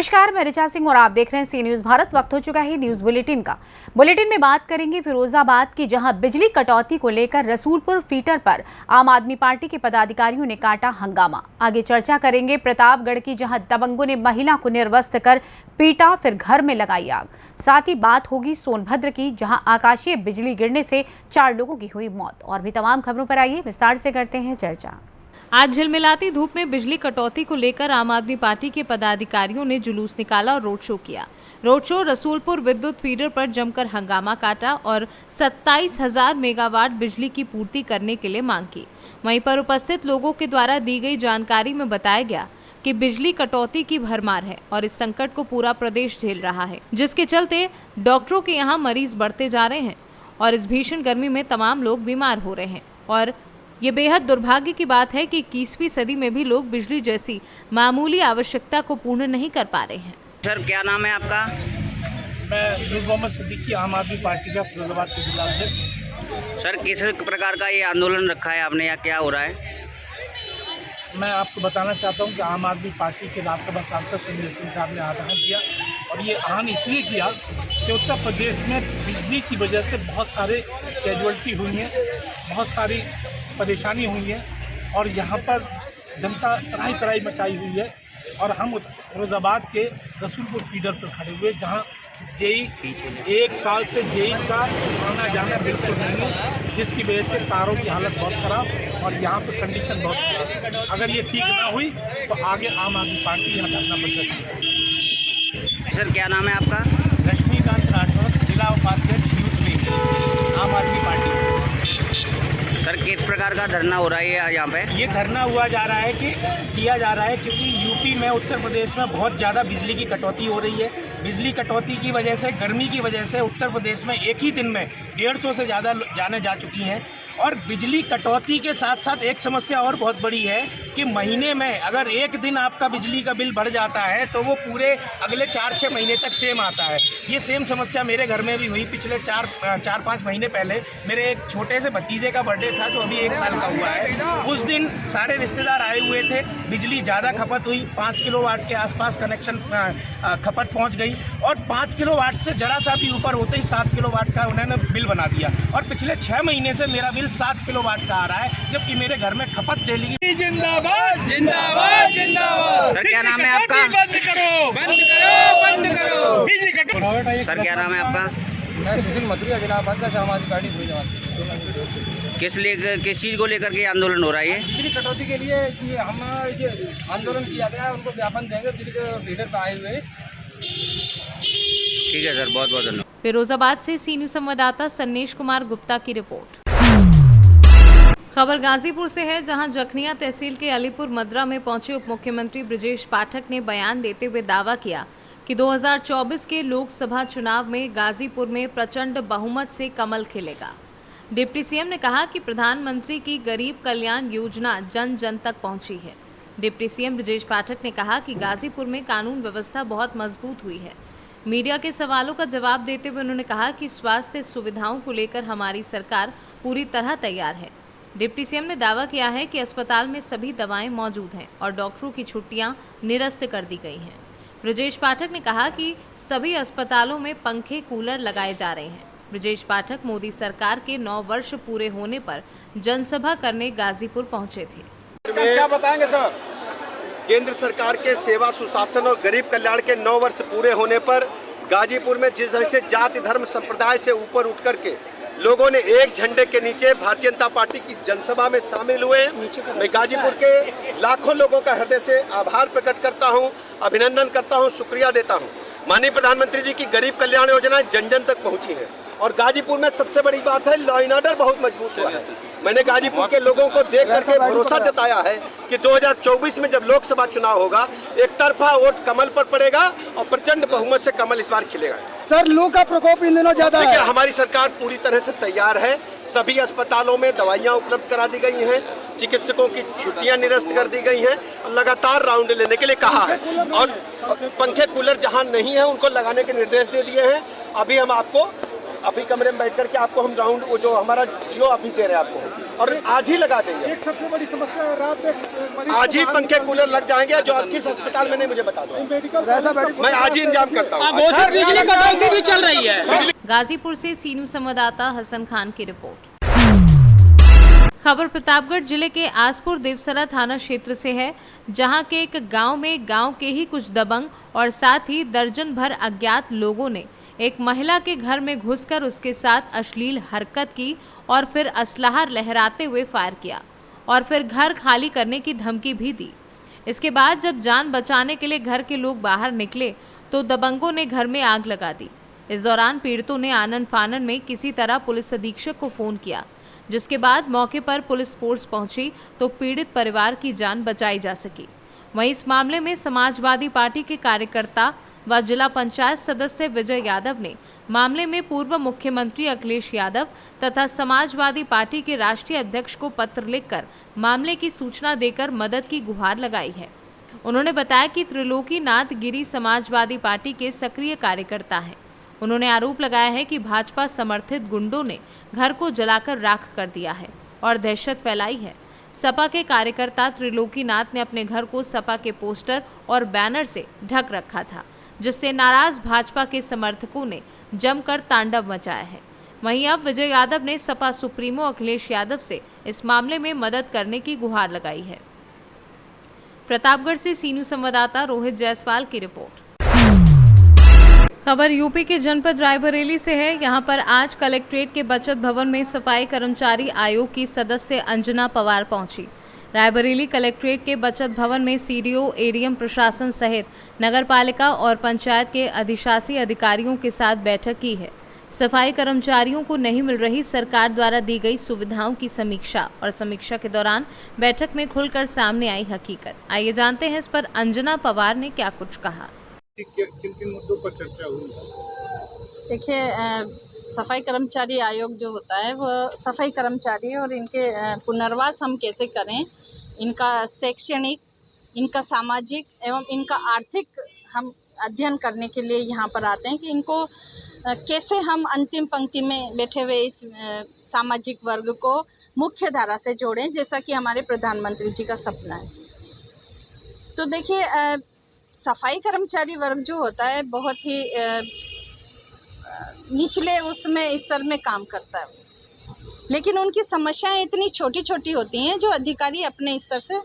नमस्कार, मैं ऋचा सिंह और आप देख रहे हैं सी न्यूज भारत। वक्त हो चुका है न्यूज बुलेटिन का। बुलेटिन में बात करेंगे फिरोजाबाद की, जहां बिजली कटौती को लेकर रसूलपुर फीटर पर आम आदमी पार्टी के पदाधिकारियों ने काटा हंगामा। आगे चर्चा करेंगे प्रतापगढ़ की, जहां दबंगों ने महिला को निर्वस्त्र कर पीटा, फिर घर में लगाई आग। साथ ही बात होगी सोनभद्र की, जहां आकाशीय बिजली गिरने से 4 लोगों की हुई मौत। और भी तमाम खबरों पर आइए विस्तार से करते हैं चर्चा। आज झिलमिलाती धूप में बिजली कटौती को लेकर आम आदमी पार्टी के पदाधिकारियों ने जुलूस निकाला और रोड शो किया। रोड शो रसूलपुर विद्युत फीडर पर जमकर हंगामा काटा और 27,000 मेगावाट बिजली की पूर्ति करने के लिए मांग की। वहीं पर उपस्थित लोगों के द्वारा दी गई जानकारी में बताया गया कि बिजली कटौती की भरमार है और इस संकट को पूरा प्रदेश झेल रहा है, जिसके चलते डॉक्टरों के यहाँ मरीज बढ़ते जा रहे हैं और इस भीषण गर्मी में तमाम लोग बीमार हो रहे हैं। और ये बेहद दुर्भाग्य की बात है कि 21वीं सदी में भी लोग बिजली जैसी मामूली आवश्यकता को पूर्ण नहीं कर पा रहे हैं। सर, क्या नाम है आपका? मैं नूर मोहम्मद सिद्दीकी, आम आदमी पार्टी का फिरोजाबाद के जिला अध्यक्ष। सर, किस प्रकार का ये आंदोलन रखा है आपने या क्या हो रहा है? मैं आपको बताना चाहता हूं कि आम आदमी पार्टी के राज्यसभा सांसद संजय सिंह साहब ने आह्वान किया, और ये आह्वान इसलिए किया कि उत्तर प्रदेश में बिजली की वजह से बहुत सारे कैजुअल्टी हुई हैं, बहुत सारी परेशानी हुई है और यहाँ पर जनता तराई तराई मचाई हुई है। और हम फिरोजाबाद के रसूलपुर फीडर पर खड़े हुए, जहाँ जेई 1 साल से जेई का आना जाना बिल्कुल नहीं है, जिसकी वजह से तारों की हालत बहुत ख़राब और यहाँ पर कंडीशन बहुत ख़राब है। अगर ये ठीक ना हुई तो आगे आम आदमी पार्टी यहाँ धरना बंद करेगी। सर, क्या नाम है आपका? रजनीकांत राठौर, जिला उपाध्यक्ष यूथ विंग, आम आदमी पार्टी। सर, किस प्रकार का धरना हो रहा है यहाँ पे? ये धरना किया जा रहा है क्योंकि यूपी में, उत्तर प्रदेश में बहुत ज़्यादा बिजली की कटौती हो रही है। बिजली कटौती की वजह से, गर्मी की वजह से उत्तर प्रदेश में एक ही दिन में 150 से ज़्यादा जाने जा चुकी हैं। और बिजली कटौती के साथ साथ एक समस्या और बहुत बड़ी है कि महीने में अगर एक दिन आपका बिजली का बिल बढ़ जाता है तो वो पूरे अगले 4-6 महीने तक सेम आता है। ये सेम समस्या मेरे घर में भी हुई। पिछले 4-5 महीने पहले मेरे एक छोटे से भतीजे का बर्थडे था, जो अभी 1 साल का हुआ है। उस दिन सारे रिश्तेदार आए हुए थे, बिजली ज़्यादा खपत हुई, 5 किलोवाट के आसपास कनेक्शन खपत पहुँच गई और 5 किलोवाट से ज़रा सा भी ऊपर होते ही 7 किलोवाट का उन्होंने बिल बना दिया। और पिछले 6 महीने से मेरा बिल 7 किलोवाट का आ रहा है, जबकि मेरे घर में खपत डेली की। जिंदाबाद जिंदाबाद जिंदाबाद। सर, क्या नाम है आपका? बंद करो बंद करो बंद करो। सर, क्या नाम है आपका? मैं सुशील मथुरिया, जिला उपाध्यक्ष आम आदमी पार्टी फिरोजाबाद। किस चीज़ को लेकर के आंदोलन हो रहा है ये? बिजली कटौती के लिए कि हम आंदोलन किया गया है, उनको ज्ञापन देंगे बिजली के फीडर पर आए हुए। ठीक है सर, बहुत बहुत धन्यवाद। फिरोजाबाद से सी न्यूज संवाददाता सन्नेश कुमार गुप्ता की रिपोर्ट। खबर गाजीपुर से है, जहां जखनिया तहसील के अलीपुर मद्रा में पहुंचे उप मुख्यमंत्री ब्रजेश पाठक ने बयान देते हुए दावा किया कि 2024 के लोकसभा चुनाव में गाजीपुर में प्रचंड बहुमत से कमल खिलेगा। डिप्टी सीएम ने कहा कि प्रधानमंत्री की गरीब कल्याण योजना जन जन तक पहुंची है। डिप्टी सीएम ब्रजेश पाठक ने कहा कि गाजीपुर में कानून व्यवस्था बहुत मजबूत हुई है। मीडिया के सवालों का जवाब देते हुए उन्होंने कहा कि स्वास्थ्य सुविधाओं को लेकर हमारी सरकार पूरी तरह तैयार है। डिप्टी सीएम ने दावा किया है कि अस्पताल में सभी दवाएं मौजूद हैं और डॉक्टरों की छुट्टियां निरस्त कर दी गई हैं। ब्रजेश पाठक ने कहा कि सभी अस्पतालों में पंखे कूलर लगाए जा रहे हैं। ब्रजेश पाठक मोदी सरकार के 9 वर्ष पूरे होने पर जनसभा करने गाजीपुर पहुंचे थे। क्या बताएंगे सर? केंद्र सरकार के सेवा सुशासन और गरीब कल्याण के 9 वर्ष पूरे होने पर गाजीपुर में जिस ढंग से जाति धर्म संप्रदाय से ऊपर उठ करके लोगों ने एक झंडे के नीचे भारतीय जनता पार्टी की जनसभा में शामिल हुए। मैं गाजीपुर के लाखों लोगों का हृदय से आभार प्रकट करता हूं, अभिनंदन करता हूं, शुक्रिया देता हूं। माननीय प्रधानमंत्री जी की गरीब कल्याण योजना जन जन तक पहुंची है और गाजीपुर में सबसे बड़ी बात है, लॉ एंड ऑर्डर बहुत मजबूत हुआ है। मैंने गाजीपुर के लोगों को देख करके भरोसा जताया है कि 2024 में जब लोकसभा चुनाव होगा, एक तरफा वोट कमल पर पड़ेगा और प्रचंड बहुमत से कमल इस बार खिलेगा। सर, लू का प्रकोप इन दिनों ज्यादा है। हमारी सरकार पूरी तरह से तैयार है। सभी अस्पतालों में दवाइयां उपलब्ध करा दी गई हैं, चिकित्सकों की छुट्टियां निरस्त कर दी गई हैं और लगातार राउंड लेने के लिए कहा है। और पंखे कूलर जहां नहीं है उनको लगाने के निर्देश दे दिए हैं। अभी हम आपको कमरे में बैठ करके आपको हम राउंड, वो जो हमारा जियो अभी दे रहे हैं आपको, और आज ही लगा देंगे। एक सबसे बड़ी समस्या है, रात में आज ही पंखे कूलर लग जाएंगे। जो किस अस्पताल में नहीं मुझे बता दो, मैं आज ही इंतजाम करता हूँ। बिजली कटौती भी चल रही है। गाजीपुर से सी न्यूज संवाददाता हसन खान की रिपोर्ट। खबर प्रतापगढ़ जिले के आसपुर देवसरा थाना क्षेत्र से है, जहां के एक गांव में गांव के ही कुछ दबंग और साथ ही दर्जन भर अज्ञात लोगों ने एक महिला के घर में घुसकर उसके साथ अश्लील हरकत की और फिर असलाह लहराते हुए फायर किया और फिर घर खाली करने की धमकी भी दी। इसके बाद जब जान बचाने के लिए घर के लोग बाहर निकले तो दबंगों ने घर में आग लगा दी। इस दौरान पीड़ितों ने आनन फानन में किसी तरह पुलिस अधीक्षक को फोन किया, जिसके बाद मौके पर पुलिस फोर्स पहुंची तो पीड़ित परिवार की जान बचाई जा सकी। वहीं इस मामले में समाजवादी पार्टी के कार्यकर्ता व जिला पंचायत सदस्य विजय यादव ने मामले में पूर्व मुख्यमंत्री अखिलेश यादव तथा समाजवादी पार्टी के राष्ट्रीय अध्यक्ष को पत्र लिखकर मामले की सूचना देकर मदद की गुहार लगाई है। उन्होंने बताया कि त्रिलोकी नाथ गिरी समाजवादी पार्टी के सक्रिय कार्यकर्ता हैं। उन्होंने आरोप लगाया है कि भाजपा समर्थित गुंडों ने घर को जलाकर राख कर दिया है और दहशत फैलाई है। सपा के कार्यकर्ता त्रिलोकी नाथ ने अपने घर को सपा के पोस्टर और बैनर से ढक रखा था, जिससे नाराज भाजपा के समर्थकों ने जमकर तांडव मचाया है। वहीं अब विजय यादव ने सपा सुप्रीमो अखिलेश यादव से इस मामले में मदद करने की गुहार लगाई है। प्रतापगढ़ से सी न्यूज संवाददाता रोहित जायसवाल की रिपोर्ट। खबर यूपी के जनपद रायबरेली से है। यहां पर आज कलेक्ट्रेट के बचत भवन में सफाई कर्मचारी आयोग की सदस्य अंजना पवार पहुंची। रायबरेली कलेक्ट्रेट के बचत भवन में सीडीओ, एडीएम प्रशासन सहित नगरपालिका और पंचायत के अधिशासी अधिकारियों के साथ बैठक की है। सफाई कर्मचारियों को नहीं मिल रही सरकार द्वारा दी गई सुविधाओं की समीक्षा और समीक्षा के दौरान बैठक में खुलकर सामने आई हकीकत। आइए जानते हैं इस पर अंजना पवार ने क्या कुछ कहा। किन मुद्दों पर चर्चा हुई? देखिए, सफाई कर्मचारी आयोग जो होता है वो सफाई कर्मचारी और इनके पुनर्वास हम कैसे करें, इनका शैक्षणिक, इनका सामाजिक एवं इनका आर्थिक हम अध्ययन करने के लिए यहाँ पर आते हैं कि इनको कैसे हम अंतिम पंक्ति में बैठे हुए इस सामाजिक वर्ग को मुख्य धारा से जोड़ें, जैसा कि हमारे प्रधानमंत्री जी का सपना है। तो देखिए, सफाई कर्मचारी वर्ग जो होता है बहुत ही निचले उसमें स्तर में काम करता है, लेकिन उनकी समस्याएं इतनी छोटी छोटी होती हैं जो अधिकारी अपने स्तर से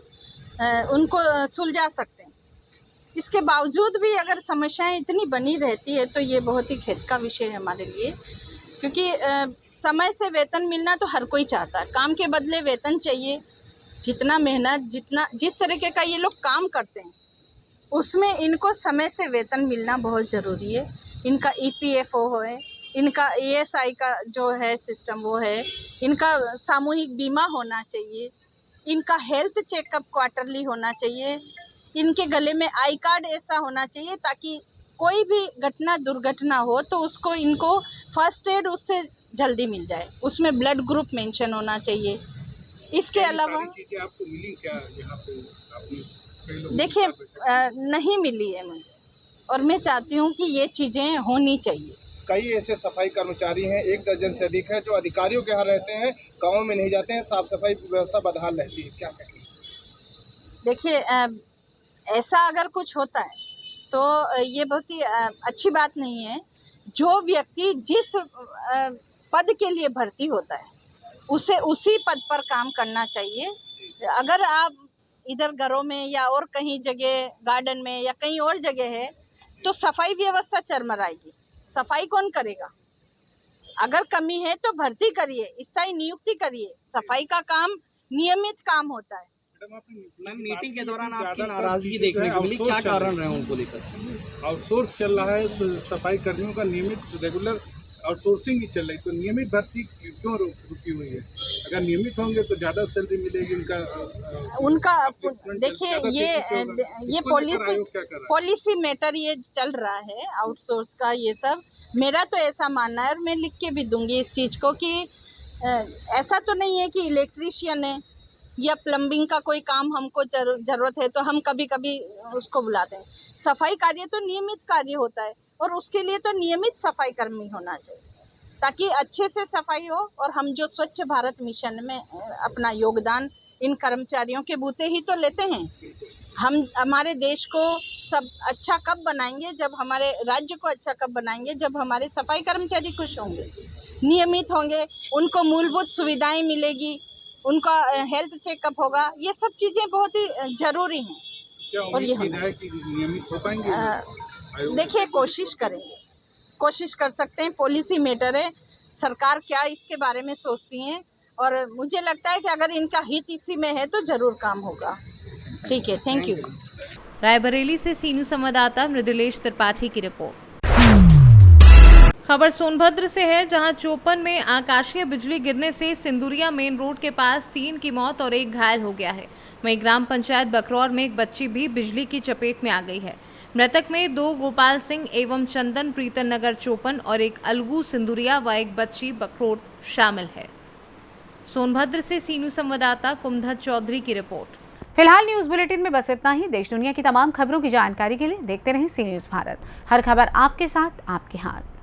उनको सुलझा सकते हैं। इसके बावजूद भी अगर समस्याएं इतनी बनी रहती है तो ये बहुत ही खेद का विषय है हमारे लिए, क्योंकि समय से वेतन मिलना तो हर कोई चाहता है, काम के बदले वेतन चाहिए। जितना मेहनत, जिस तरीके का ये लोग काम करते हैं उसमें इनको समय से वेतन मिलना बहुत ज़रूरी है। इनका EPFO है, इनका ESI का जो है सिस्टम वो है, इनका सामूहिक बीमा होना चाहिए, इनका हेल्थ चेकअप क्वार्टरली होना चाहिए, इनके गले में आई कार्ड ऐसा होना चाहिए ताकि कोई भी दुर्घटना हो तो उसको इनको फर्स्ट एड उससे जल्दी मिल जाए, उसमें ब्लड ग्रुप मेंशन होना चाहिए। इसके अलावा आपको मिली क्या यहाँ पे? देखिए, नहीं मिली है मुझे और मैं चाहती हूँ कि ये चीज़ें होनी चाहिए। कई ऐसे सफाई कर्मचारी हैं, 1 दर्जन से अधिक है, जो अधिकारियों के यहाँ रहते हैं, गाँव में नहीं जाते हैं, साफ सफाई व्यवस्था बदहाल रहती है, क्या कहेंगे? देखिए, ऐसा अगर कुछ होता है तो ये बहुत ही अच्छी बात नहीं है। जो व्यक्ति जिस पद के लिए भर्ती होता है उसे उसी पद पर काम करना चाहिए। अगर आप इधर घरों में या और कहीं जगह गार्डन में या कहीं और जगह है तो सफाई व्यवस्था चरमराएगी। सफाई कौन करेगा? अगर कमी है तो भर्ती करिए, स्थायी नियुक्ति करिए। सफाई का काम नियमित काम होता है। मैम, मीटिंग के दौरान आपकी नाराजगी देखने को मिली, क्या कारण रहे उनको लेकर? आउटसोर्स चल रहा है तो सफाई कर्मियों का नियमित रेगुलर आउटसोर्सिंग ही चल रही, तो नियमित भर्ती क्यों रुकी हुई है? अगर नियमित होंगे तो ज़्यादा सैलरी मिलेगी उनका। देखिए, ये पॉलिसी मैटर ये चल रहा है आउटसोर्स का, ये सब मेरा तो ऐसा मानना है और मैं लिख के भी दूंगी इस चीज़ को कि ऐसा तो नहीं है कि इलेक्ट्रीशियन है या प्लम्बिंग का कोई काम हमको ज़रूरत है तो हम कभी कभी उसको बुलाते हैं। सफाई कार्य तो नियमित कार्य होता है और उसके लिए तो नियमित सफाई कर्मी होना चाहिए। ताकि अच्छे से सफाई हो। और हम जो स्वच्छ भारत मिशन में अपना योगदान इन कर्मचारियों के बूते ही तो लेते हैं। हम हमारे देश को सब अच्छा कब बनाएंगे, जब हमारे राज्य को अच्छा कब बनाएंगे, जब हमारे सफाई कर्मचारी खुश होंगे, नियमित होंगे, उनको मूलभूत सुविधाएं मिलेगी, उनका हेल्थ चेकअप होगा। ये सब चीज़ें बहुत ही ज़रूरी हैं। क्या उम्मीद की जाए कि नियमित हो पाएंगे? देखिए, कोशिश करेंगे, कोशिश कर सकते हैं। पॉलिसी मैटर है, सरकार क्या इसके बारे में सोचती हैं, और मुझे लगता है कि अगर इनका हित इसी में है तो ज़रूर काम होगा। ठीक है, थैंक यू। रायबरेली से सी न्यूज़ संवाददाता मृदुलेश त्रिपाठी की रिपोर्ट। खबर सोनभद्र से है, जहां चोपन में आकाशीय बिजली गिरने से सिंदुरिया मेन रोड के पास 3 की मौत और 1 घायल हो गया है। वहीं ग्राम पंचायत बकरौर में एक बच्ची भी बिजली की चपेट में आ गई है। मृतक में 2 गोपाल सिंह एवं चंदन प्रीतन नगर चोपन और 1 अलगू सिंदुरिया व 1 बच्ची बकरोट शामिल है। सोनभद्र से सी न्यूज़ संवाददाता कुमधर चौधरी की रिपोर्ट। फिलहाल न्यूज बुलेटिन में बस इतना ही। देश दुनिया की तमाम खबरों की जानकारी के लिए देखते रहें सी न्यूज़ भारत। हर खबर आपके साथ, आपके हाथ।